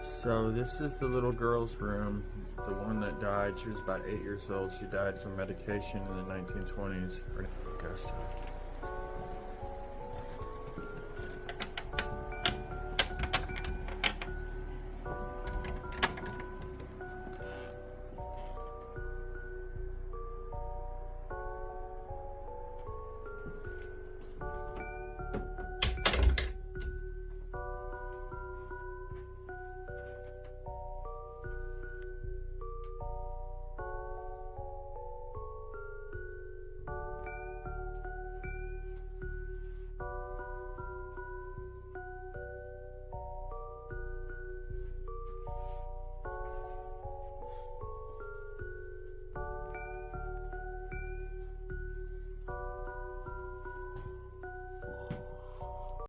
So this is the little girl's room, the one that died. She was about 8 years old. She died from medication in the 1920s. Augusta.